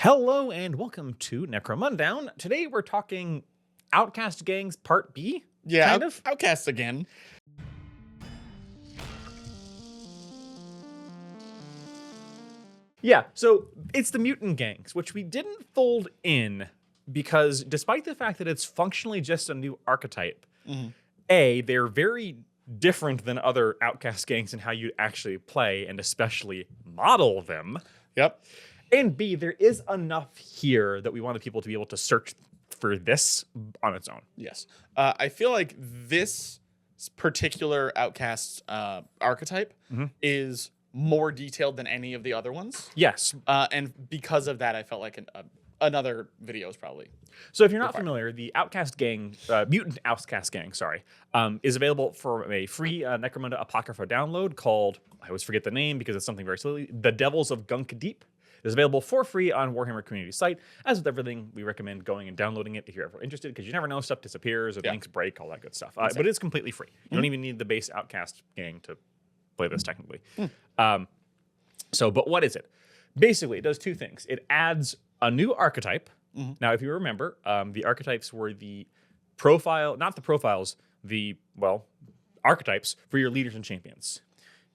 Hello and welcome to Necromundown. Today we're talking Outcast Gangs Part B. Yeah, kind of. Outcasts again. Yeah, so it's the Mutant Gangs, which we didn't fold in because despite the fact that it's functionally just a new archetype, they're very different than other Outcast gangs in how you actually play and especially model them. Yep. And B, there is enough here that we wanted people to be able to search for this on its own. Yes. I feel like this particular Outcast archetype is more detailed than any of the other ones. Yes. And because of that, I felt like another video is probably. So if you're not familiar, the Outcast gang, Mutant Outcast gang, is available for a free Necromunda apocrypha download called, I always forget the name because it's something very silly, The Devils of Gunk Deep. It is available for free on Warhammer community site. As with everything, we recommend going and downloading it if you're ever interested, because you never know, stuff disappears or links break, all that good stuff. But it is completely free. You don't even need the base Outcast gang to play this technically. But what is it? Basically, it does two things. It adds a new archetype. Now, if you remember, the archetypes were the profile, not the profiles, archetypes for your leaders and champions.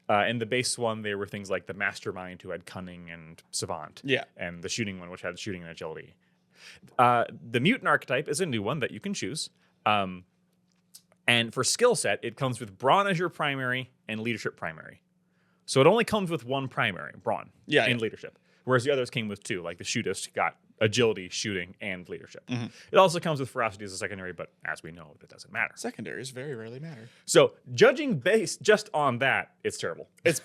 In the base one, they were things like the mastermind who had cunning and savant. Yeah. And the shooting one, which had shooting and agility. The mutant archetype is a new one that you can choose. And for skill set, it comes with brawn as your primary and leadership primary. So it only comes with one primary, brawn, and leadership. Whereas the others came with two, like the shootist got agility, shooting, and leadership. It also comes with ferocity as a secondary, but as we know, that doesn't matter. Secondaries very rarely matter. So judging based just on that, it's terrible. It's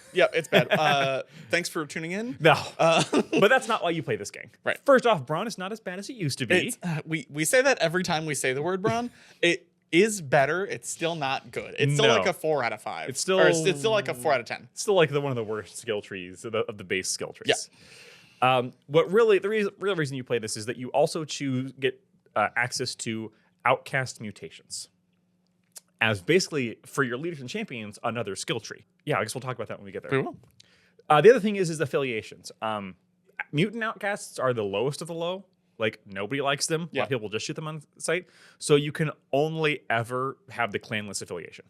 bad. Thanks for tuning in. No, but that's not why you play this game. Right. First off, brawn is not as bad as it used to be. We say that every time we say the word brawn. It is better. It's still not good. It's still like a 4 out of 5. It's still like a 4 out of 10. It's still like one of the worst skill trees of the base skill trees. Yeah. The real reason you play this is that you also get access to outcast mutations as basically for your leaders and champions another skill tree. Yeah, I guess we'll talk about that when we get there. We will. The other thing is affiliations. Mutant outcasts are the lowest of the low. Like nobody likes them. A lot of people just shoot them on sight. So you can only ever have the clanless affiliation.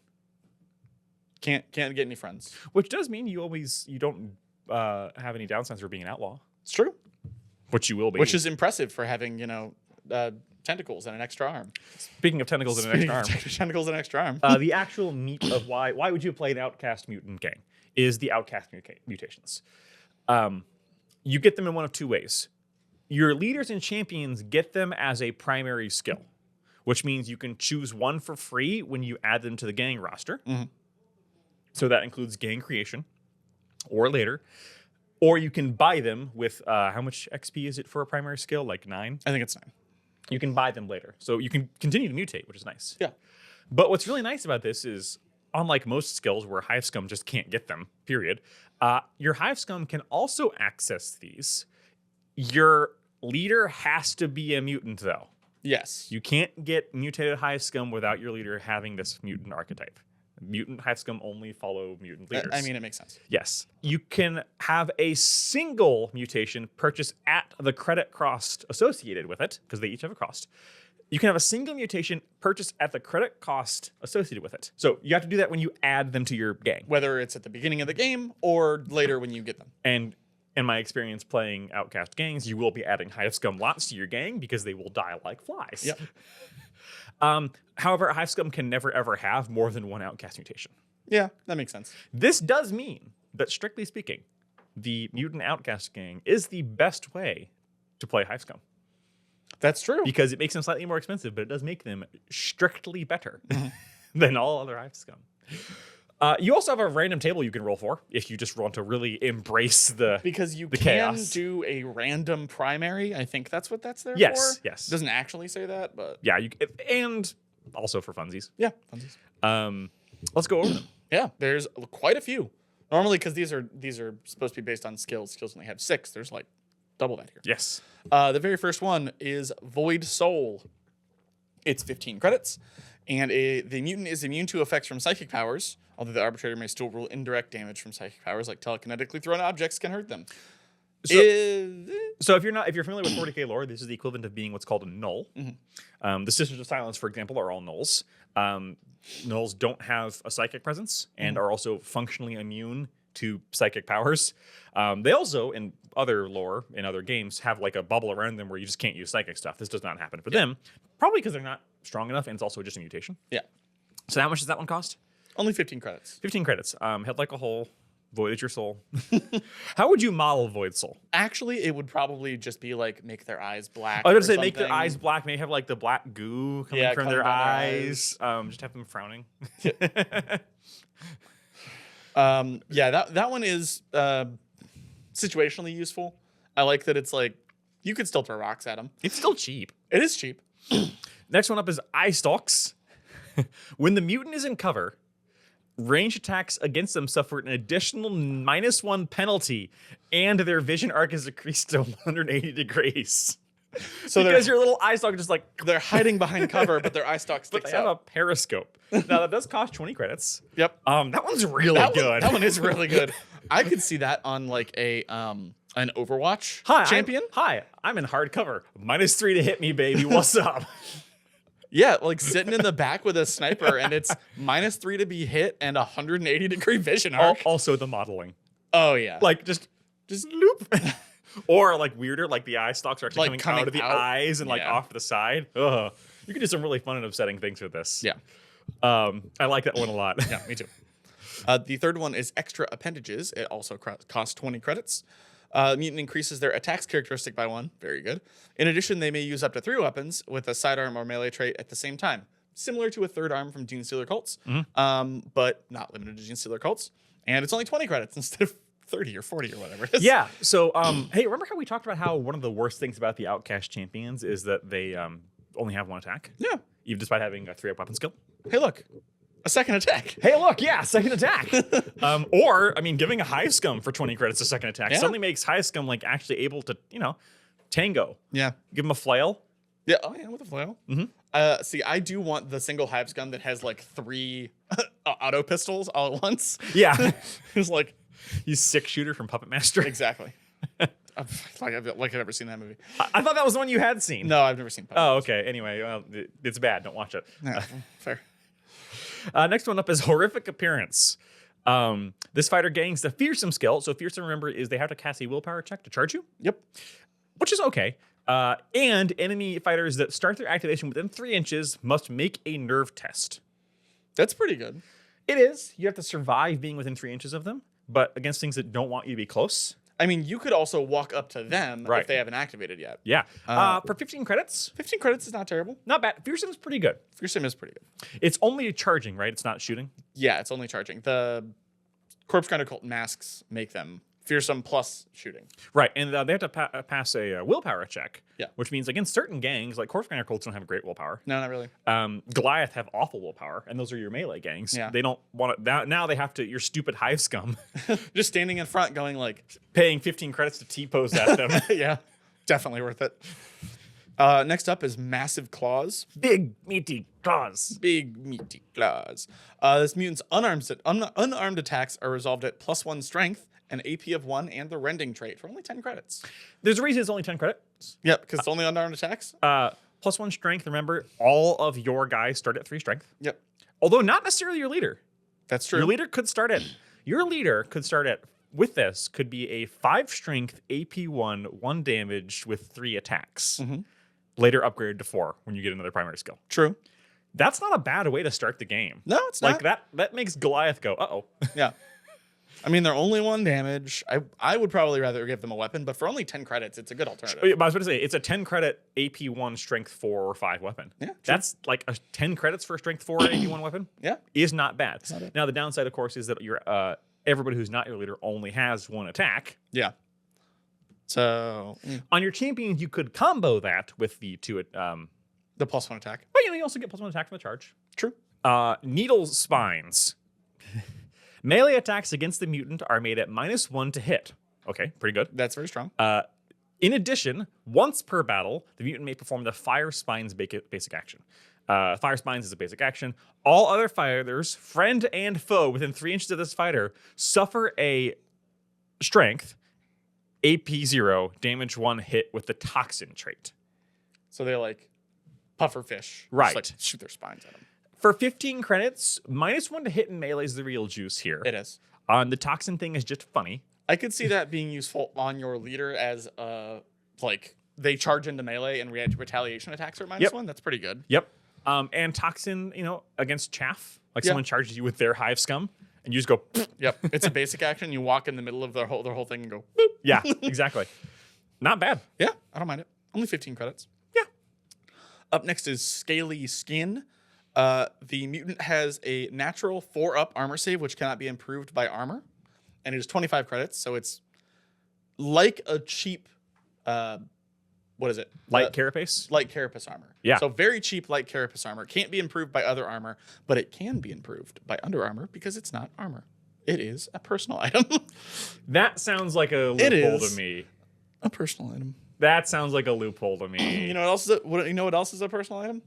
Can't get any friends. Which does mean you don't have any downsides for being an outlaw. It's true. Which you will be. Which is impressive for having, tentacles and an extra arm. Speaking of tentacles and an extra arm. Tentacles and an extra arm. The actual meat of why would you play an outcast mutant gang is the outcast mutations. You get them in one of two ways. Your leaders and champions get them as a primary skill, which means you can choose one for free when you add them to the gang roster. So that includes gang creation or later. Or you can buy them with, how much XP is it for a primary skill? Like 9? I think it's 9. You can buy them later. So you can continue to mutate, which is nice. Yeah. But what's really nice about this is, unlike most skills where Hive Scum just can't get them, period, your Hive Scum can also access these. Your leader has to be a mutant, though. Yes. You can't get mutated Hive Scum without your leader having this mutant archetype. Mutant Hive Scum only follow mutant leaders. I mean, it makes sense. Yes. You can have a single mutation purchased at the credit cost associated with it, because they each have a cost. You can have a single mutation purchased at the credit cost associated with it. So you have to do that when you add them to your gang. Whether it's at the beginning of the game or later when you get them. And in my experience playing Outcast gangs, you will be adding Hive Scum lots to your gang because they will die like flies. Yep. However, Hive Scum can never ever have more than one Outcast mutation. Yeah, that makes sense. This does mean that, strictly speaking, the Mutant Outcast gang is the best way to play Hive Scum. That's true. Because it makes them slightly more expensive, but it does make them strictly better than all other Hive Scum. You also have a random table you can roll for if you just want to really embrace the because you the can chaos. Do a random primary. I think that's what that's there for. Yes. It doesn't actually say that, but yeah, and also for funsies. Yeah, funsies. Let's go over them. Yeah, there's quite a few. Normally, because these are supposed to be based on skills. Skills only have 6. There's like double that here. Yes. The very first one is Void Soul. It's 15 credits, and the mutant is immune to effects from psychic powers. Although the arbitrator may still rule indirect damage from psychic powers, like telekinetically thrown objects can hurt them. So if you're familiar with 40k lore, this is the equivalent of being what's called a null. The Sisters of Silence, for example, are all nulls. Nulls don't have a psychic presence and are also functionally immune to psychic powers. They also, in other lore, in other games, have like a bubble around them where you just can't use psychic stuff. This does not happen for them, probably because they're not strong enough, and it's also just a mutation. Yeah. So how much does that one cost? Only 15 credits. 15 credits. Head like a hole. Voided your soul. How would you model Void Soul? Actually, it would probably just be like make their eyes black. I was going to say make their eyes black. Maybe have like the black goo coming from their down eyes. Just have them frowning. That one is situationally useful. I like that it's like you could still throw rocks at them. It's still cheap. It is cheap. Next one up is Eye Stalks. When the mutant is in cover, range attacks against them suffer an additional -1 penalty, and their vision arc is decreased to 180 degrees. So because your little eye stalk is just like they're hiding behind cover, but their eye stalk sticks but they have out. a periscope. Now that does cost 20 credits. Yep. That one's really good. That one is really good. I could see that on like a an Overwatch champion. I'm in hardcover. -3 to hit me, baby. What's up? Yeah, like sitting in the back with a sniper, and it's -3 to be hit and 180-degree vision arc. Also the modeling. Oh yeah, Like just loop. Or like weirder, like the eye stalks are actually Like coming out of the coming out. eyes and like Yeah. off to the side. Ugh. You can do some really fun and upsetting things with this. yeah, I like that one a lot. yeah, me too. The third one is extra appendages. It also costs 20 credits. Mutant increases their attacks characteristic by 1. Very good. In addition, they may use up to 3 weapons with a sidearm or melee trait at the same time, similar to a third arm from Genestealer Cults, but not limited to Genestealer Cults. And it's only 20 credits instead of 30 or 40 or whatever it is. Yeah. So, hey, remember how we talked about how one of the worst things about the Outcast champions is that they only have 1 attack? Yeah. Even despite having a 3-up weapon skill. Hey, look. A second attack. Hey, look, yeah, second attack. Or, I mean, giving a Hive Scum for 20 credits a second attack suddenly makes Hive Scum like actually able to, tango. Yeah. Give him a flail. Yeah. Oh, yeah, with a flail. See, I do want the single Hive Scum that has like 3 auto pistols all at once. Yeah. It's like He's 6-shooter from Puppet Master. exactly. I've never seen that movie. I thought that was the one you had seen. No, I've never seen Puppet Oh, okay. Anyway, well, it's bad. Don't watch it. Master. Fair. Next one up is Horrific Appearance. This fighter gains the Fearsome skill. So Fearsome, remember, is they have to cast a willpower check to charge you, Yep. which is okay. And enemy fighters that start their activation within 3 inches must make a nerve test. That's pretty good. It is. You have to survive being within 3 inches of them, but against things that don't want you to be close. I mean, you could also walk up to them Right. if they haven't activated yet. Yeah. For 15 credits, 15 credits is not terrible. not bad. Fearsome's pretty good. Fearsome is pretty good. It's only charging, right? It's not shooting. Yeah, it's only charging. The Corpse Grinder Cult masks make them Fearsome plus shooting. Right, and they have to pass a willpower check. Yeah. Which means against certain gangs, like Corpse Grinder Cults don't have great willpower. No, not really. Goliath have awful willpower, and those are your melee gangs. Yeah. They don't want to. Now they have to. Your stupid Hive Scum, Just standing in front going like, paying 15 credits to T-pose at them. yeah, definitely worth it. Next up is Massive Claws. Big meaty claws. Big meaty claws. This mutant's unarmed attacks are resolved at +1 strength, an AP of 1, and the rending trait for only 10 credits. There's a reason it's only 10 credits. Yep, because it's only unarmed attacks. +1 strength. Remember, all of your guys start at 3 strength. Yep, Although not necessarily your leader. that's true. Your leader could start at. Your leader could start at. With this, could be a 5 strength AP 1 damage with 3 attacks. Later upgraded to 4 when you get another primary skill. True. That's not a bad way to start the game. No, it's Like not. that makes Goliath go, uh-oh. Yeah. I mean, they're only 1 damage. I would probably rather give them a weapon, but for only 10 credits, it's a good alternative. I was about to say, it's a 10 credit AP 1 strength 4 or 5 weapon. Yeah, true. That's like a 10 credits for a strength 4 AP 1 weapon Yeah. is not bad. not bad. Now, the downside, of course, is that your everybody who's not your leader only has 1 attack. Yeah. So, On your champions, you could combo that with the 2 the +1 attack. but you also get +1 attack from the charge. True. Needle spines. Melee attacks against the mutant are made at -1 to hit. Okay, pretty good. That's very strong. In addition, once per battle, the mutant may perform the Fire Spines basic action. Fire Spines is a basic action. All other fighters, friend and foe, within 3 inches of this fighter suffer a strength AP 0, damage 1 hit with the toxin trait. So they're like puffer fish. Right. Just like shoot their spines at them. For 15 credits, -1 to hit in melee is the real juice here. It is. The toxin thing is just funny. I could see that being useful on your leader as like they charge into melee and retaliation attacks are -1. That's pretty good. Yep. And toxin, against chaff, like someone charges you with their hive scum, and you just go. Yep. It's a basic action. You walk in the middle of their whole thing and go. Boop. Yeah, exactly. Not bad. Yeah, I don't mind it. Only 15 credits. Yeah. Up next is Scaly Skin. The mutant has a natural 4-up armor save, which cannot be improved by armor, and it is 25 credits. So it's like a cheap, what is it? Light carapace? Light carapace armor. Yeah. So very cheap light carapace armor. Can't be improved by other armor, but it can be improved by under armor because it's not armor. It is a personal item. That sounds like a loophole to is. me. A personal item. That sounds like a loophole to me. You know what else? You know what else is a personal item?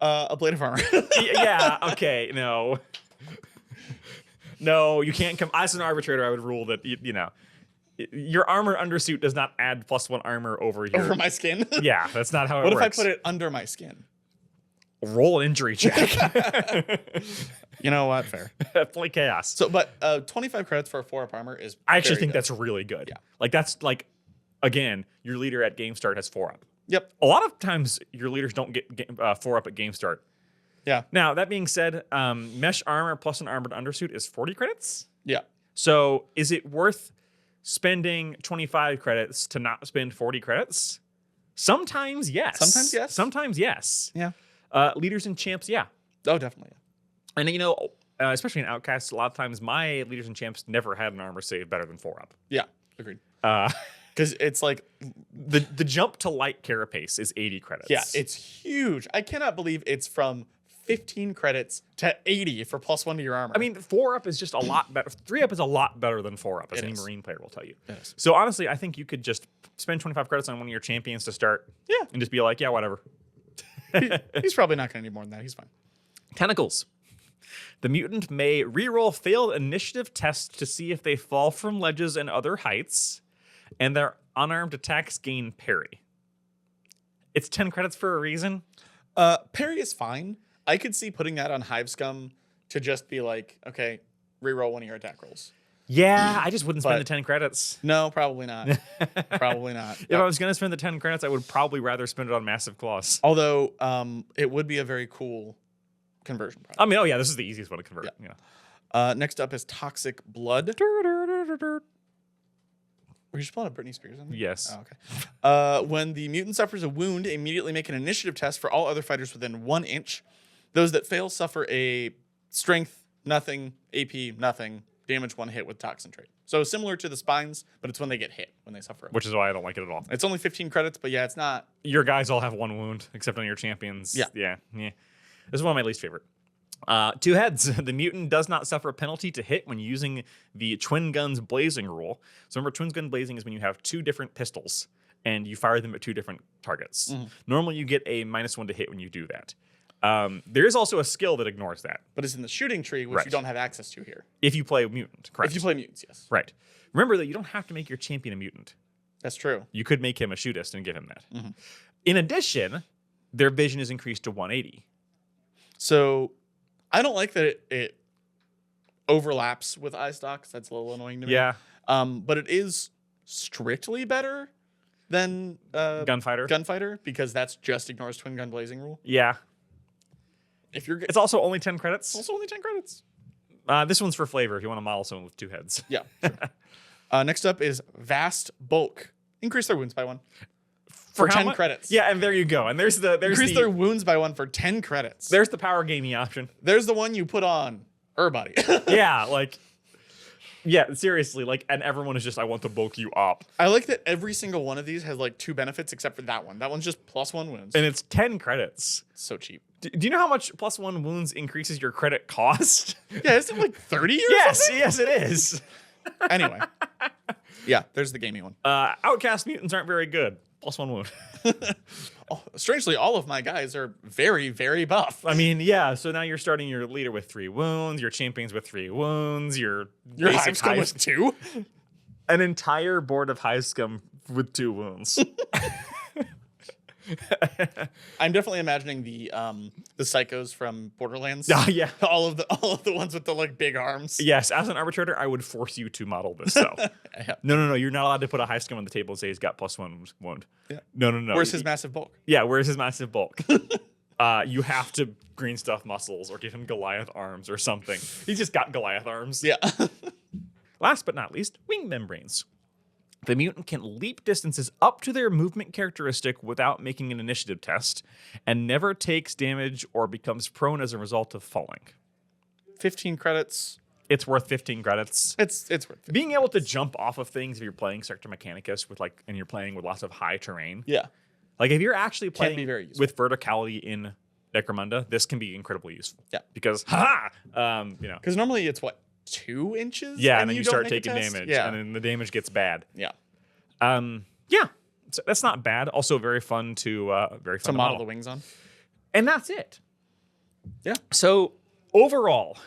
A blade of armor. Yeah. Okay. No. No, you can't come. As an arbitrator, I would rule that your armor undersuit does not add +1 armor over your. Over my skin. Yeah, that's not how it What works. if I put it under my skin? Roll an injury check. You know what? Fair. Play chaos. So, but 25 credits for a 4-up armor is. I actually very think good. that's really good. Yeah. Like that's like, again, your leader at game start has 4-up. Yep. A lot of times your leaders don't get 4-up at game start. Yeah. Now that being said, mesh armor plus an armored undersuit is 40 credits. Yeah. So is it worth spending 25 credits to not spend 40 credits? Sometimes yes. Sometimes yes. Sometimes yes. Yeah. Leaders and champs, yeah. Oh, definitely. And especially in Outcasts, a lot of times my leaders and champs never had an armor save better than 4-up. Yeah. Agreed. Because it's like the jump to light carapace is 80 credits. Yeah, it's huge. I cannot believe it's from 15 credits to 80 for +1 to your armor. I mean, 4-up is just a lot better. 3-up is a lot better than 4-up, as It any is. Marine player will tell you. It is. So honestly, I think you could just spend 25 credits on one of your champions to start. Yeah. And just be like, yeah, whatever. He's probably not going to need more than that. He's fine. Tentacles. The mutant may reroll failed initiative tests to see if they fall from ledges and other heights, and their unarmed attacks gain parry. It's 10 credits for a reason. Parry is fine. I could see putting that on Hive Scum to just be like, okay, reroll one of your attack rolls. Yeah, I just wouldn't spend But- the 10 credits. No, probably not. Probably not. If I was going to spend the 10 credits, I would probably rather spend it on Massive Claws. Although it would be a very cool conversion product. I mean, oh yeah, this is the easiest one to convert. Yeah. Next up is Toxic Blood. Were you just pulling up Britney Spears on me? Yes. Oh, okay. When the mutant suffers a wound, immediately make an initiative test for all other fighters within 1 inch. Those that fail suffer a strength, nothing, AP, nothing, damage 1 hit with toxin trait. So similar to the spines, but it's when they get hit, when they suffer. Which is why I don't like it at all. It's only 15 credits, but yeah, it's not. Your guys all have 1 wound, except on your champions. Yeah. Yeah. This is one of my least favorite. 2 heads. The mutant does not suffer a penalty to hit when using the Twin Guns Blazing rule. So remember, Twin Gun Blazing is when you have 2 different pistols and you fire them at 2 different targets. Mm-hmm. Normally, you get a -1 to hit when you do that. There is also a skill that ignores that. But it's in the shooting tree, which Right. you don't have access to here. If you play mutant, correct? If you play mutants, yes. Right. Remember that you don't have to make your champion a mutant. That's true. You could make him a shootist and give him that. Mm-hmm. In addition, their vision is increased to 180. So I don't like that it overlaps with eye stalks. That's a little annoying to me. Yeah. But it is strictly better than Gunfighter. because that's just ignores Twin Gun Blazing rule. Yeah. If you're It's also only 10 credits. also only 10 credits. This one's for flavor if you want to model someone with 2 heads. Yeah. Sure. Next up is Vast Bulk. Increase their wounds by 1 for how 10 much? credits. Yeah, and there you go. And there's Increase their wounds by 1 for 10 credits. there's the power gamey option. There's the one you put on everybody. Yeah, seriously, and everyone is just, I want to bulk you up. I like that every single one of these has 2 benefits except for that one. That one's just +1 wounds. And it's 10 credits. It's so cheap. Do you know how much +1 wounds increases your credit cost? Yeah, isn't it 30 or Yes, something? yes, it is. Anyway. Yeah, there's the gaming one. Outcast mutants aren't very good. +1 wound. Strangely, all of my guys are very, very buff. I mean, yeah, so now you're starting your leader with 3 wounds, your champions with 3 wounds, your Your basic Hive Scum was 2? An entire board of high scum with 2 wounds. I'm definitely imagining the psychos from Borderlands. Yeah. all of the ones with the like big arms. Yes, as an arbitrator, I would force you to model this. So, Yeah. no, you're not allowed to put a high scum on the table and say he's got +1 wound. Yeah. No. Where's his massive bulk? Yeah, where's his massive bulk? You have to green stuff muscles or give him Goliath arms or something. He's just got Goliath arms. Yeah. Last but not least, wing membranes. The mutant can leap distances up to their movement characteristic without making an initiative test, and never takes damage or becomes prone as a result of falling. 15 credits. It's worth 15 credits. It's worth it. Being able to jump off of things if you're playing Sector Mechanicus and you're playing with lots of high terrain. Yeah. Like if you're actually Can playing be very useful. with verticality in Necromunda, this can be incredibly useful. Yeah. Because Because normally it's what, 2 inches? yeah, and then you don't start make a taking test? damage, Yeah. and then the damage gets bad. Yeah. Yeah, so that's not bad. Also, very fun to Model the wings on. and that's it. Yeah. So overall,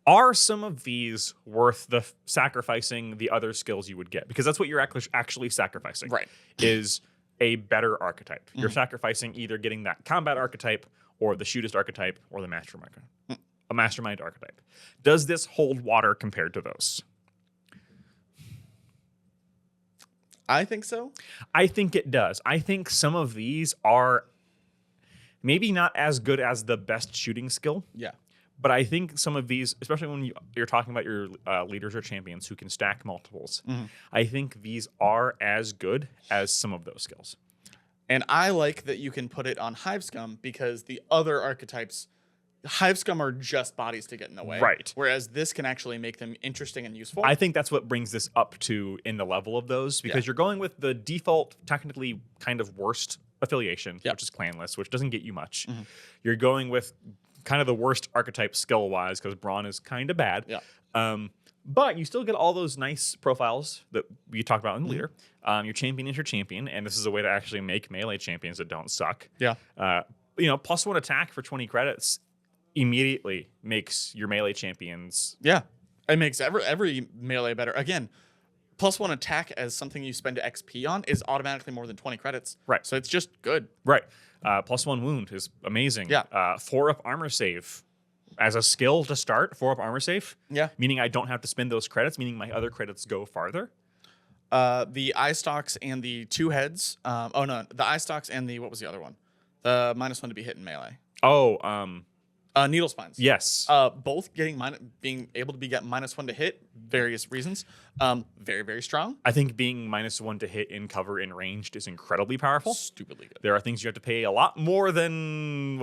are some of these worth the sacrificing the other skills you would get? Because that's what you're actually sacrificing. Right. Is a better archetype. You're sacrificing either getting that combat archetype or the shootist archetype or the mastermind archetype. Does this hold water compared to those? I think so. I think it does. I think some of these are maybe not as good as the best shooting skill, Yeah. but I think some of these, especially when you're talking about your leaders or champions who can stack multiples, I think these are as good as some of those skills. And I like that you can put it on Hive Scum because the other archetypes, Hive Scum are just bodies to get in the way. Right. Whereas this can actually make them interesting and useful. I think that's what brings this up to in the level of those, because you're going with the default, technically kind of worst affiliation, which is clanless, which doesn't get you much. You're going with kind of the worst archetype skill-wise, because Brawn is kind of bad. Yeah. But you still get all those nice profiles that we talked about in the leader. Your champion is your champion, and this is a way to actually make melee champions that don't suck. Yeah. +1 attack for 20 credits immediately makes your melee champions. Yeah. It makes every melee better. Again, +1 attack as something you spend XP on is automatically more than 20 credits. Right. So it's just good. Right. +1 wound is amazing. Yeah. 4-up armor save. As a skill to start, 4-up armor save. Yeah. Meaning I don't have to spend those credits, meaning my other credits go farther. The eye stalks and the 2 heads. The eye stalks and what was the other one? The -1 to be hit in melee. Needle spines. Yes. Both being able to get -1 to hit, various reasons. Very, very strong. I think being -1 to hit in cover in ranged is incredibly powerful. Stupidly good. There are things you have to pay a lot more than,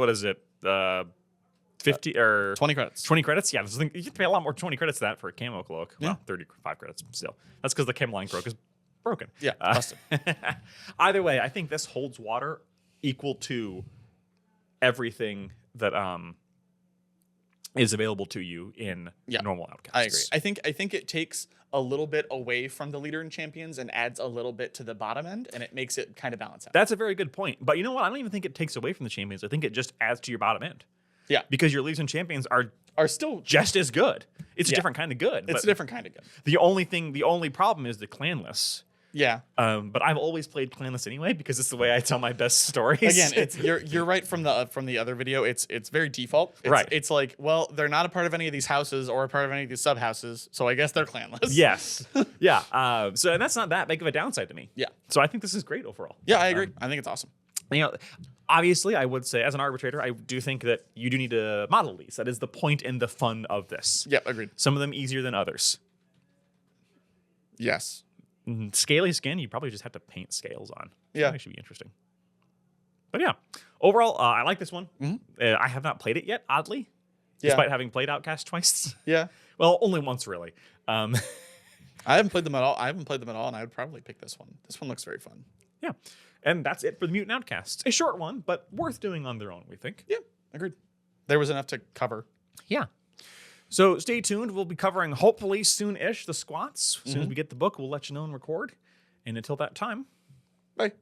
50 or 20 credits. 20 credits? Yeah, you have to pay a lot more 20 credits to that for a camo cloak. Yeah. Well, 35 credits still. That's because the Chemline cloak is broken. Yeah, busted. Either way, I think this holds water equal to everything that is available to you in normal Outcasts. I agree. I think it takes a little bit away from the leader and champions and adds a little bit to the bottom end, and it makes it kind of balance out. That's a very good point. But you know what? I don't even think it takes away from the champions. I think it just adds to your bottom end. Yeah. Because your leads and champions are still just as good. It's a different kind of good. It's a different kind of good. The only problem is the clanless. Yeah. But I've always played clanless anyway because it's the way I tell my best stories. Again, you're right from the other video. It's very default. Right. It's like, well, they're not a part of any of these houses or a part of any of these sub houses, so I guess they're clanless. Yes. Yeah. And that's not that big of a downside to me. Yeah. So I think this is great overall. Yeah, I agree. I think it's awesome. Obviously, I would say as an arbitrator, I do think that you do need to model these. That is the point and the fun of this. Yeah, agreed. Some of them easier than others. Yes. Scaly skin, you probably just have to paint scales on. Yeah. That should be interesting. But yeah, overall, I like this one. I have not played it yet, oddly, despite having played Outcast twice. Yeah. Well, only once, really. I haven't played them at all. And I would probably pick this one. This one looks very fun. Yeah. And that's it for the Mutant Outcasts. A short one, but worth doing on their own, we think. Yeah, agreed. There was enough to cover. Yeah. So stay tuned. We'll be covering, hopefully soon-ish, the squats. As soon as we get the book, we'll let you know and record. And until that time, Bye.